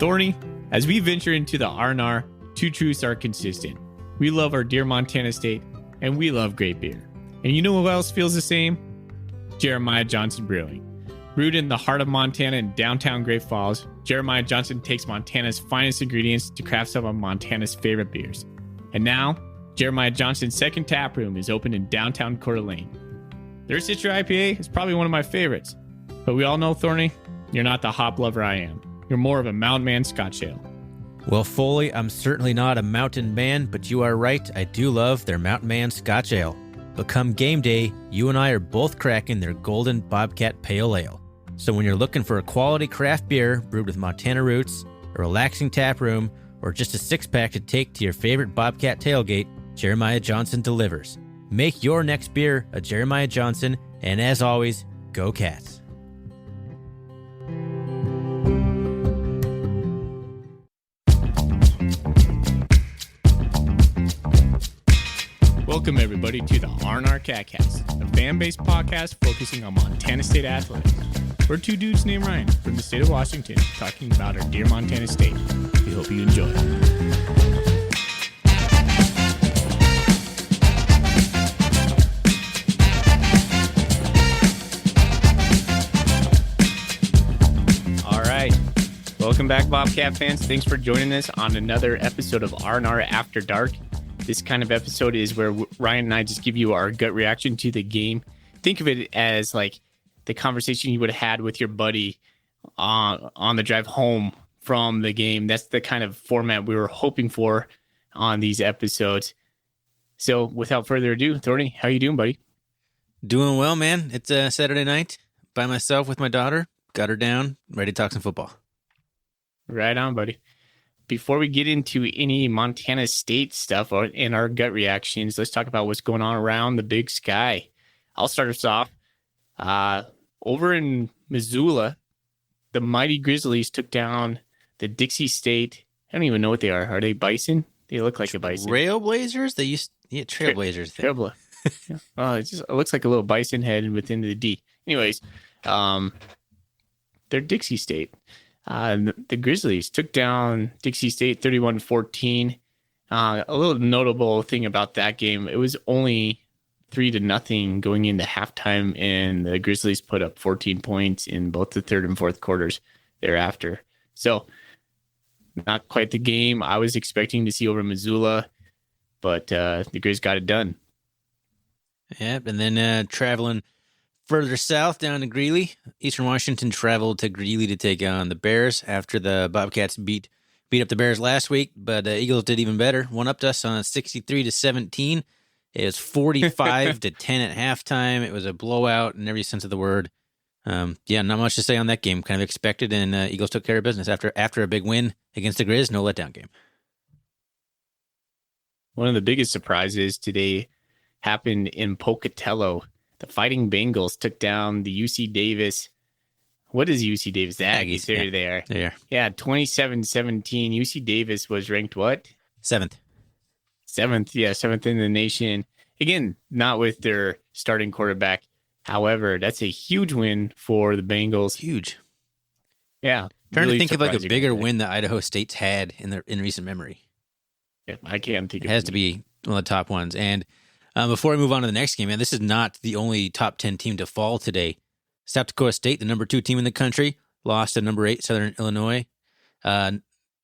Thorny, as we venture into the R&R, two truths are consistent. We love our dear Montana State, and we love great beer. And you know who else feels the same? Jeremiah Johnson Brewing. Brewed in the heart of Montana in downtown Great Falls, Jeremiah Johnson takes Montana's finest ingredients to craft some of Montana's favorite beers. And now, Jeremiah Johnson's second tap room is open in downtown Coeur d'Alene. Their Citra IPA is probably one of my favorites. But we all know, Thorny, you're not the hop lover I am. You're more of a Mountain Man Scotch Ale. Well, Foley, I'm certainly not a mountain man, but you are right. I do love their Mountain Man Scotch Ale. But come game day, you and I are both cracking their Golden Bobcat Pale Ale. So when you're looking for a quality craft beer brewed with Montana roots, a relaxing tap room, or just a six-pack to take to your favorite Bobcat tailgate, Jeremiah Johnson delivers. Make your next beer a Jeremiah Johnson, and as always, go Cats. Welcome, everybody, to the R&R Catcast, a fan-based podcast focusing on Montana State athletics. We're two dudes named Ryan from the state of Washington talking about our dear Montana State. We hope you enjoy. All right. Welcome back, Bobcat fans. Thanks for joining us on another episode of R&R After Dark. This kind of episode is where Ryan and I just give you our gut reaction to the game. Think of it as like the conversation you would have had with your buddy on the drive home from the game. That's the kind of format we were hoping for on these episodes. So without further ado, Thorny, how you doing, buddy? Doing well, man. It's a Saturday night by myself with my daughter. Got her down, ready to talk some football. Right on, buddy. Before we get into any Montana State stuff or in our gut reactions, let's talk about what's going on around the Big Sky. I'll start us off. Over in Missoula, the mighty Grizzlies took down the Dixie State. I don't even know what they are. Are they bison? They look like a bison. Trailblazers? They used Trailblazers. Yeah. It looks like a little bison head within the D. Anyways, they're Dixie State. The Grizzlies took down Dixie State 31-14. A little notable thing about that game, it was only 3-0 going into halftime, and the Grizzlies put up 14 points in both the third and fourth quarters thereafter. So not quite the game I was expecting to see over Missoula, but the Grizz got it done. Yep, and then traveling further south down to Greeley, Eastern Washington traveled to Greeley to take on the Bears after the Bobcats beat up the Bears last week, but Eagles did even better. One upped us on 63-17. It was 45-10 at halftime. It was a blowout in every sense of the word. Not much to say on that game. Kind of expected, and Eagles took care of business after a big win against the Grizz. No letdown game. One of the biggest surprises today happened in Pocatello. The Fighting Bengals took down the UC Davis. What is UC Davis? The Aggies. There they are. There. Yeah, 27-17. UC Davis was ranked what? Seventh. Seventh in the nation. Again, not with their starting quarterback. However, that's a huge win for the Bengals. Huge. Yeah. Trying to think of like a bigger win that Idaho State's had in recent memory. Yeah, I can't think of it. It has to be one of the top ones. And before we move on to the next game, man, this is not the only top 10 team to fall today. South Dakota State, the number 2 team in the country, lost to number 8 Southern Illinois.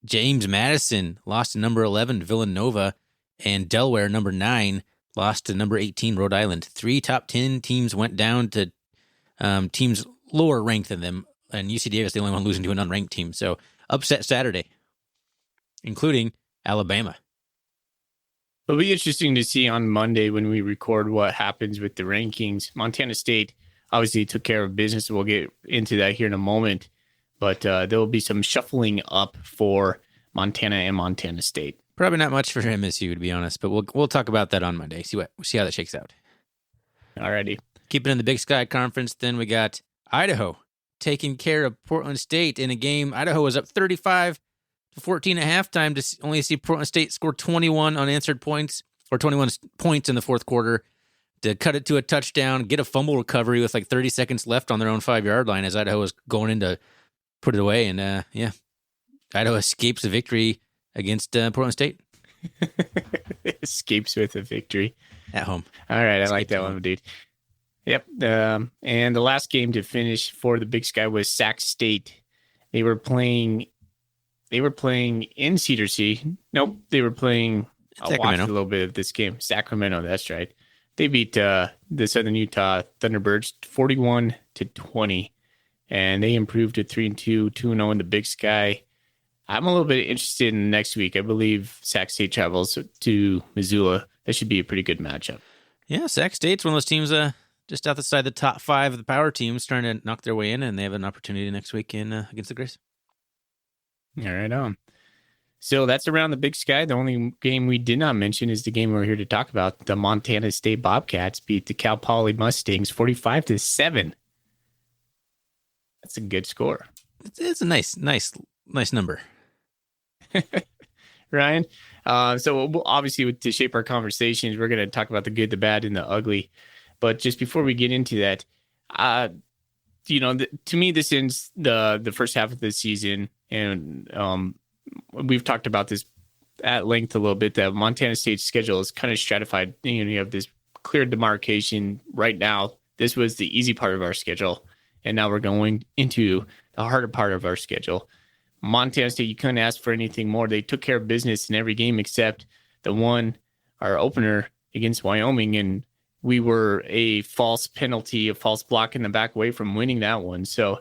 James Madison lost to number 11 Villanova. And Delaware, number 9, lost to number 18 Rhode Island. 3 top 10 teams went down to teams lower ranked than them. And UC Davis, the only one losing to an unranked team. So upset Saturday, including Alabama. It'll be interesting to see on Monday when we record what happens with the rankings. Montana State obviously took care of business. We'll get into that here in a moment. But there will be some shuffling up for Montana and Montana State. Probably not much for MSU, to be honest, but we'll talk about that on Monday. See how that shakes out. Alrighty. Keeping in the Big Sky Conference, then we got Idaho taking care of Portland State in a game. Idaho was up 35-14 at halftime to only see Portland State score 21 unanswered points, or 21 points in the fourth quarter, to cut it to a touchdown, get a fumble recovery with like 30 seconds left on their own 5-yard line as Idaho was going in to put it away. And Idaho escapes a victory against Portland State Escapes with a victory at home. All right, I like Escapes that home. one, dude. Yep. And the last game to finish for the Big Sky was Sac State. They were playing. They were playing in Cedar City. Nope, they were playing. I watched Sacramento. a little bit of this game. Sacramento. That's right. They beat the Southern Utah Thunderbirds 41-20, and they improved to 3-2, 2-0 in the Big Sky. I'm a little bit interested in next week. I believe Sac State travels to Missoula. That should be a pretty good matchup. Yeah, Sac State's one of those teams just outside the top 5 of the power teams trying to knock their way in, and they have an opportunity next week against the Grays. All right, on. So that's around the Big Sky. The only game we did not mention is the game we're here to talk about. The Montana State Bobcats beat the Cal Poly Mustangs 45-7. That's a good score. It's a nice number. Ryan. So obviously, to shape our conversations, we're going to talk about the good, the bad, and the ugly. But just before we get into that, to me, this ends the first half of the season, and we've talked about this at length a little bit. That Montana State's schedule is kind of stratified. You have this clear demarcation right now. This was the easy part of our schedule, and now we're going into the harder part of our schedule. Montana State, you couldn't ask for anything more. They took care of business in every game except the one, our opener against Wyoming, and we were a false penalty, a false block in the back away from winning that one. So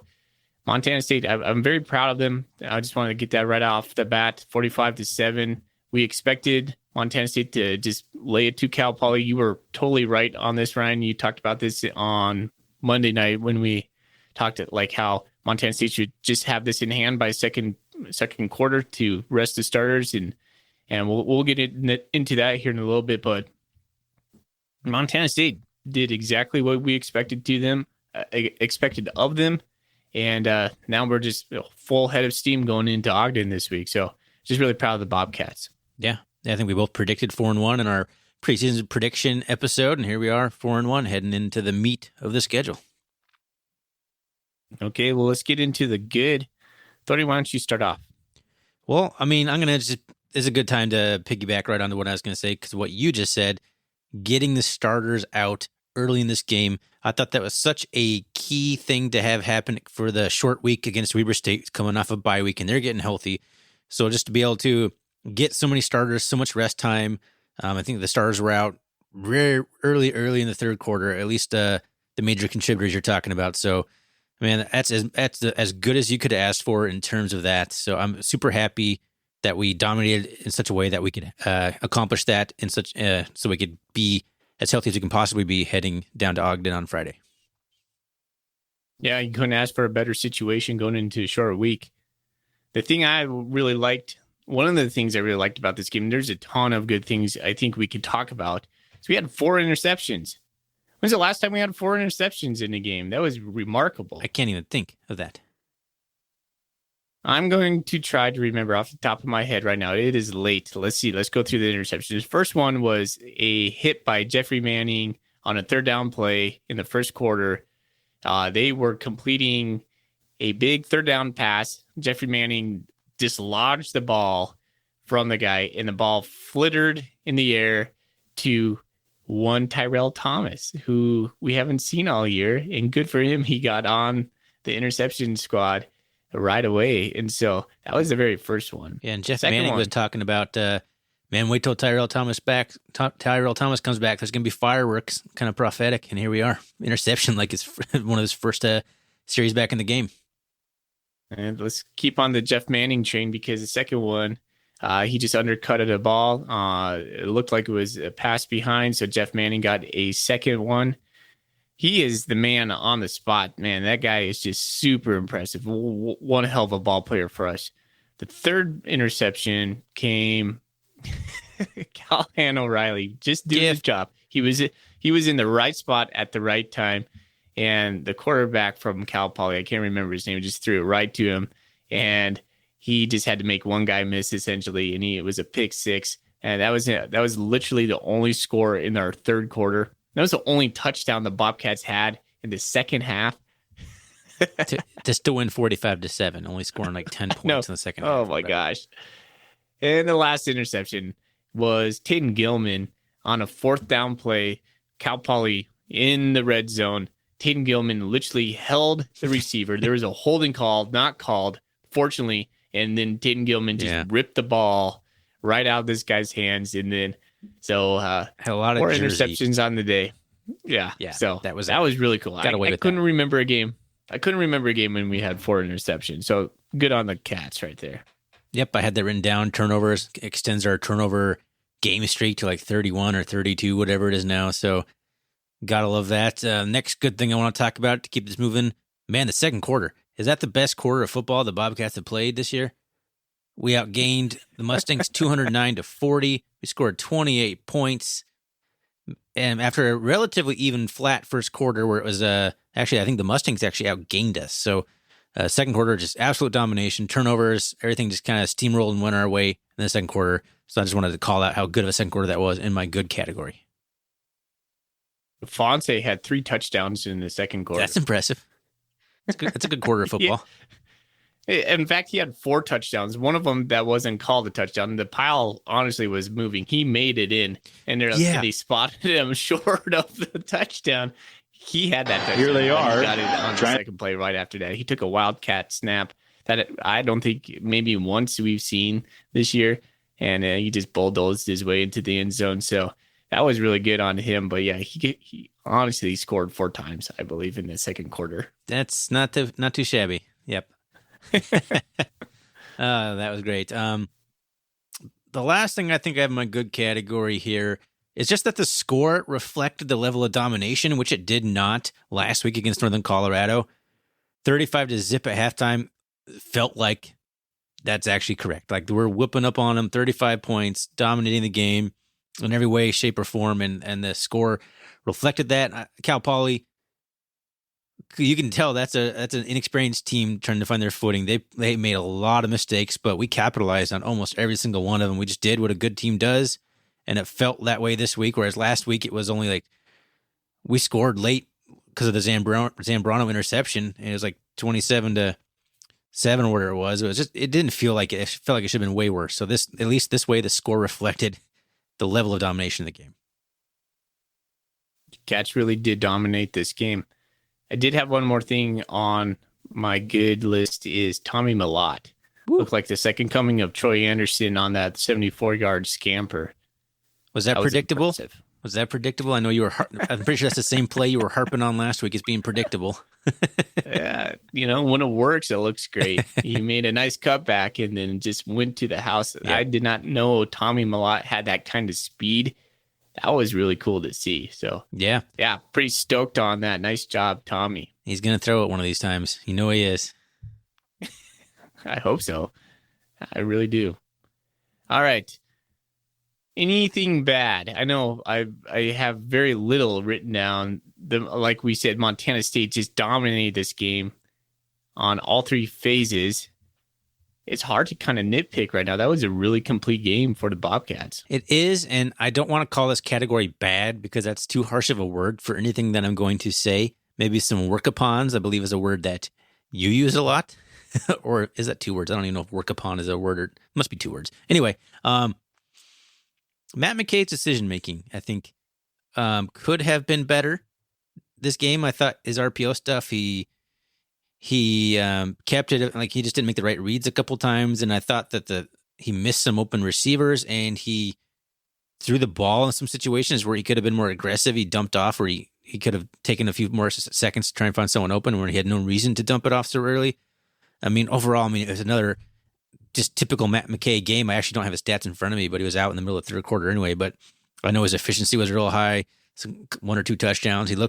Montana State, I'm very proud of them. I just wanted to get that right off the bat, 45-7. We expected Montana State to just lay it to Cal Poly. You were totally right on this, Ryan. You talked about this on Monday night when we talked at like how Montana State should just have this in hand by second quarter to rest the starters, and we'll get into that here in a little bit. But Montana State did exactly what we expected of them, and now we're just full head of steam going into Ogden this week. So just really proud of the Bobcats. Yeah, I think we both predicted 4-1 in our preseason prediction episode, and here we are, 4-1, heading into the meat of the schedule. Okay, well, let's get into the good. Thorny, why don't you start off? Well, I mean, it's a good time to piggyback right onto what I was going to say, because what you just said, getting the starters out early in this game, I thought that was such a key thing to have happen for the short week against Weber State coming off a bye week, and they're getting healthy. So just to be able to get so many starters, so much rest time, I think the starters were out early in the third quarter, at least the major contributors you're talking about. So, man, that's as good as you could ask for in terms of that. So I'm super happy that we dominated in such a way that we could accomplish that in such so we could be as healthy as we can possibly be heading down to Ogden on Friday. Yeah, you couldn't ask for a better situation going into a short week. The thing I really liked, one of the things I really liked about this game, there's a ton of good things I think we could talk about. So we had 4 interceptions. When's the last time we had 4 interceptions in a game? That was remarkable. I can't even think of that. I'm going to try to remember off the top of my head right now. It is late. Let's see. Let's go through the interceptions. First one was a hit by Jeffrey Manning on a third down play in the first quarter. They were completing a big third down pass. Jeffrey Manning dislodged the ball from the guy, and the ball flittered in the air to one Tyrell Thomas, who we haven't seen all year, and good for him. He got on the interception squad right away, and so that was the very first one. Yeah, and Jeff Manning was talking about, man, wait till Tyrell Thomas comes back. There's going to be fireworks, kind of prophetic, and here we are. Interception like it's one of his first series back in the game. And let's keep on the Jeff Manning train, because the second one, he just undercutted a ball. It looked like it was a pass behind, so Jeff Manning got a second one. He is the man on the spot, man. That guy is just super impressive. One hell of a ball player for us. The third interception came Callahan O'Reilly just doing his job. He was in the right spot at the right time, and the quarterback from Cal Poly, I can't remember his name, just threw it right to him, and he just had to make one guy miss essentially, and it was a pick six, and that was it. That was literally the only score in our third quarter. That was the only touchdown the Bobcats had in the second half. to win 45-7, only scoring like 10 points in the second half. Oh my gosh. And the last interception was Tayden Gilman on a 4th down play. Cal Poly in the red zone. Tayden Gilman literally held the receiver. There was a holding call, not called, fortunately. And then Tayden Gilman just ripped the ball right out of this guy's hands. And then, so had a lot of more interceptions on the day. Yeah. So that was really cool. I couldn't remember a game. I couldn't remember a game when we had 4 interceptions. So good on the Cats right there. Yep, I had that written down. Turnovers extends our turnover game streak to like 31 or 32, whatever it is now. So gotta love that. Next good thing I want to talk about to keep this moving, man, the second quarter. Is that the best quarter of football the Bobcats have played this year? We outgained the Mustangs 209-40. We scored 28 points. And after a relatively even flat first quarter where it was, actually, I think the Mustangs actually outgained us. So second quarter, just absolute domination, turnovers, everything just kind of steamrolled and went our way in the second quarter. So I just wanted to call out how good of a second quarter that was in my good category. Fonse had 3 touchdowns in the second quarter. That's impressive. That's a good quarter of football. In fact, he had 4 touchdowns. One of them that wasn't called a touchdown. The pile honestly was moving. He made it in, and they spotted him short of the touchdown. He had that touchdown. Here they are. He got it on the second play right after that. He took a wildcat snap that I don't think maybe once we've seen this year, and he just bulldozed his way into the end zone. So that was really good on him. But yeah, he honestly scored 4 times, I believe, in the second quarter. That's not too shabby. Yep. That was great. The last thing I think I have in my good category here is just that the score reflected the level of domination, which it did not last week against Northern Colorado. 35-0 at halftime felt like that's actually correct. Like we're whipping up on them, 35 points, dominating the game in every way, shape, or form, and the score reflected that. Cal Poly, you can tell that's an inexperienced team trying to find their footing. They made a lot of mistakes, but we capitalized on almost every single one of them. We just did what a good team does, and it felt that way this week, whereas last week it was only like we scored late because of the Zambrano interception, and it was like 27-7 or whatever it was. It didn't feel like it. It felt like it should have been way worse. So at least this way, the score reflected the level of domination of the game. Cats really did dominate this game. I did have one more thing on my good list is Tommy Mellott. Looked like the second coming of Troy Anderson on that 74-yard scamper. Was that predictable? Was that predictable? I know you were. I'm pretty sure that's the same play you were harping on last week as being predictable. Yeah, when it works, it looks great. He made a nice cutback and then just went to the house. Yeah. I did not know Tommy Mellott had that kind of speed. That was really cool to see. So yeah, pretty stoked on that. Nice job, Tommy. He's gonna throw it one of these times. You know he is. I hope so. I really do. All right. Anything bad? I know I have very little written down. Like we said, Montana State just dominated this game on all 3 phases. It's hard to kind of nitpick right now. That was a really complete game for the Bobcats. It is, and I don't want to call this category bad because that's too harsh of a word for anything that I'm going to say. Maybe some work-upons, I believe, is a word that you use a lot. Or is that 2 words? I don't even know if work-upon is a word or it must be 2 words. Anyway, Matt McKay's decision-making, I think, could have been better this game. I thought his RPO stuff, he kept it, like he just didn't make the right reads a couple times, and I thought that he missed some open receivers, and he threw the ball in some situations where he could have been more aggressive. He dumped off, or he could have taken a few more seconds to try and find someone open where he had no reason to dump it off so early. I mean, overall, it was another just typical Matt McKay game. I actually don't have his stats in front of me, but he was out in the middle of the third quarter anyway. But I know his efficiency was real high, 1 or 2 touchdowns. His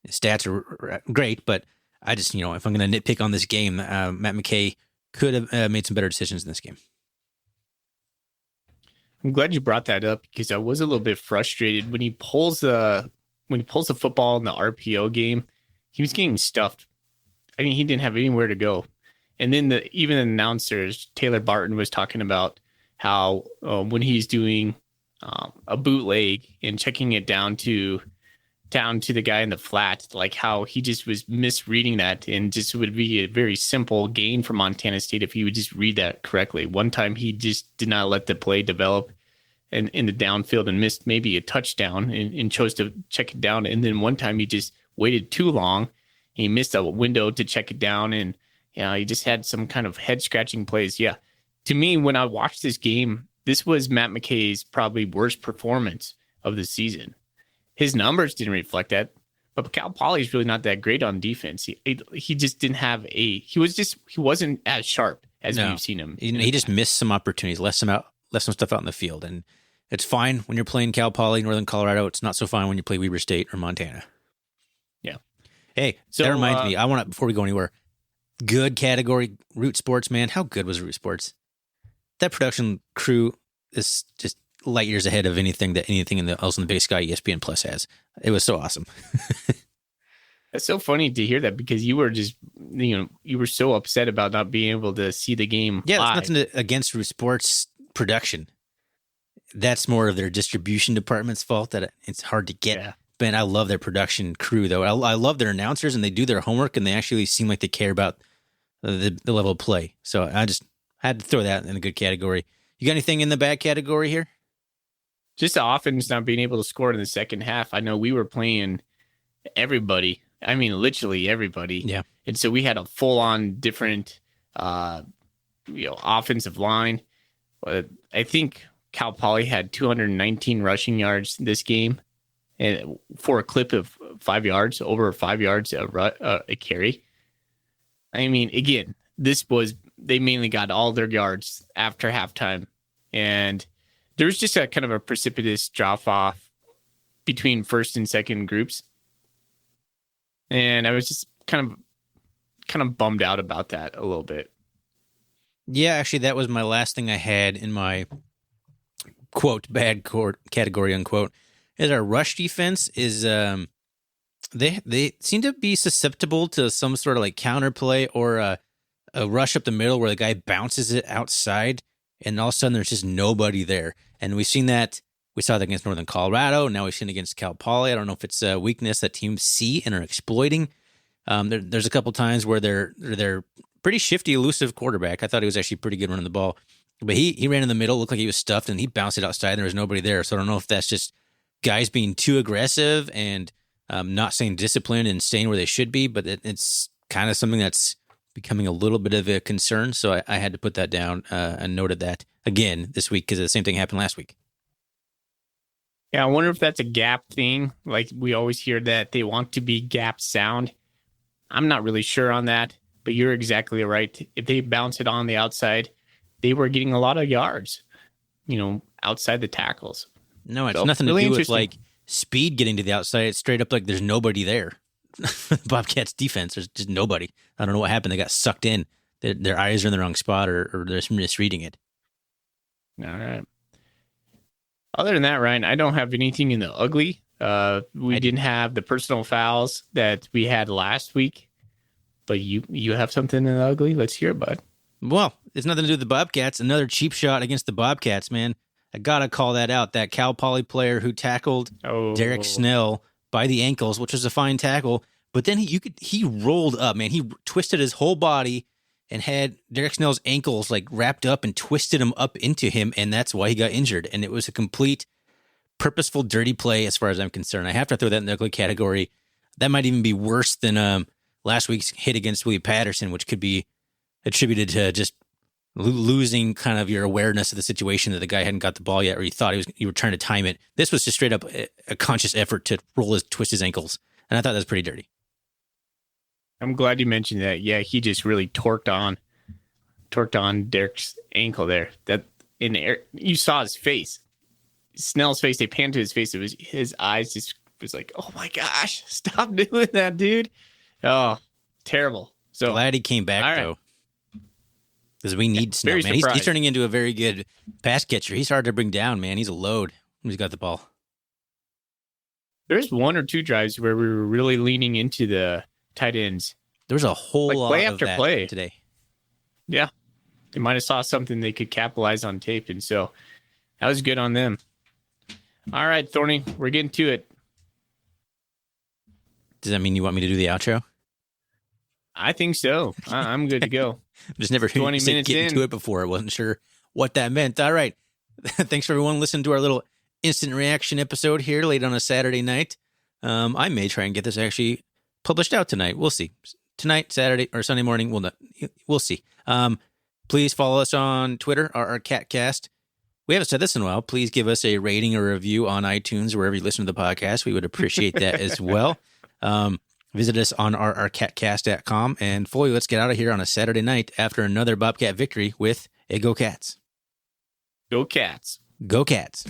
stats are great, but I just, if I'm going to nitpick on this game, Matt McKay could have made some better decisions in this game. I'm glad you brought that up because I was a little bit frustrated when he pulls the football in the RPO game. He was getting stuffed. I mean, he didn't have anywhere to go. And then even the announcers, Taylor Barton was talking about how when he's doing a bootleg and checking it down to down to the guy in the flat, like how he just was misreading that, and just would be a very simple gain for Montana State if he would just read that correctly. One time he just did not let the play develop and in the downfield and missed maybe a touchdown and chose to check it down. And then one time he just waited too long. He missed a window to check it down, and he just had some kind of head scratching plays. Yeah. To me, when I watched this game, this was Matt McKay's probably worst performance of the season. His numbers didn't reflect that, but Cal Poly is really not that great on defense. He just didn't have he wasn't as sharp as we've seen him. He just missed some opportunities, left some stuff out in the field. And it's fine when you're playing Cal Poly, Northern Colorado. It's not so fine when you play Weber State or Montana. Yeah. Hey, so, that reminds me, before we go anywhere, good category, Root Sports, man. How good was Root Sports? That production crew is just light years ahead of anything else in the Big Sky ESPN Plus has. It was so awesome. It's so funny to hear that, because you were just, you were so upset about not being able to see the game. Yeah, it's nothing against Root Sports production. That's more of their distribution department's fault that it's hard to get. Yeah. Man, I love their production crew, though. I love their announcers, and they do their homework, and they actually seem like they care about the level of play. So I just had to throw that in a good category. You got anything in the bad category here? Just the offense not being able to score in the second half. I know we were playing everybody. I mean, literally everybody. Yeah. And so we had a full-on different, offensive line. But I think Cal Poly had 219 rushing yards this game, and for a clip of 5 yards, over 5 yards a carry. I mean, again, they mainly got all their yards after halftime, and there was just a kind of a precipitous drop off between first and second groups. And I was just kind of bummed out about that a little bit. Yeah, actually, that was my last thing I had in my quote bad category unquote. Is our rush defense is they seem to be susceptible to some sort of like counterplay or a rush up the middle where the guy bounces it outside, and all of a sudden there's just nobody there. And we've seen that. We saw that against Northern Colorado. Now we've seen it against Cal Poly. I don't know if it's a weakness that teams see and are exploiting. There's a couple times where they're pretty shifty, elusive quarterback. I thought he was actually pretty good running the ball, but he ran in the middle, looked like he was stuffed, and he bounced it outside, and there was nobody there. So I don't know if that's just guys being too aggressive and not staying disciplined and staying where they should be, but it's kind of something that's becoming a little bit of a concern. So I had to put that down and noted that again this week because the same thing happened last week. Yeah, I wonder if that's a gap thing. Like we always hear that they want to be gap sound. I'm not really sure on that, but you're exactly right. If they bounce it on the outside, they were getting a lot of yards, outside the tackles. No, it's nothing to do with like speed getting to the outside. It's straight up like there's nobody there. Bobcats defense, there's just nobody. I don't know what happened. They got sucked in. Their eyes are in the wrong spot or they're misreading it. All right. Other than that, Ryan, I don't have anything in the ugly. We didn't have the personal fouls that we had last week, but you have something in the ugly? Let's hear it, bud. Well, it's nothing to do with the Bobcats. Another cheap shot against the Bobcats, man. I got to call that out. That Cal Poly player who tackled Derek Snell by the ankles, which was a fine tackle, but then he rolled up, man. He twisted his whole body and had Derek Snell's ankles like wrapped up and twisted him up into him, and that's why he got injured. And it was a complete purposeful dirty play as far as I'm concerned. I have to throw that in the ugly category. That might even be worse than last week's hit against Willie Patterson, which could be attributed to just losing kind of your awareness of the situation that the guy hadn't got the ball yet, or you thought you were trying to time it. This was just straight up a conscious effort to twist his ankles, and I thought that was pretty dirty. I'm glad you mentioned that. Yeah, he just really torqued on Derek's ankle there. That in the air, you saw his face, Snell's face. They panned to his face. It was his eyes just was like, oh my gosh, stop doing that, dude. Oh, terrible. So glad he came back though, because we need Snell, man. He's turning into a very good pass catcher. He's hard to bring down, man. He's a load when he's got the ball. There's one or two drives where we were really leaning into the tight ends. There's a whole lot play of after that play today. Yeah, they might have saw something they could capitalize on tape, and so that was good on them. All right, Thorny, we're getting to it. Does that mean you want me to do the outro? I think so. I'm good to go. Just never 20 minutes get into in. it before. I wasn't sure what that meant. All right. Thanks for everyone listening to our little instant reaction episode here late on a Saturday night. I may try and get this actually published out tonight. We'll see. Tonight, Saturday, or Sunday morning. We'll see. Please follow us on Twitter, our CatCast. We haven't said this in a while. Please give us a rating or review on iTunes, wherever you listen to the podcast. We would appreciate that as well. Visit us on our catcast.com. And Foley, let's get out of here on a Saturday night after another Bobcat victory with a Go Cats. Go Cats. Go Cats.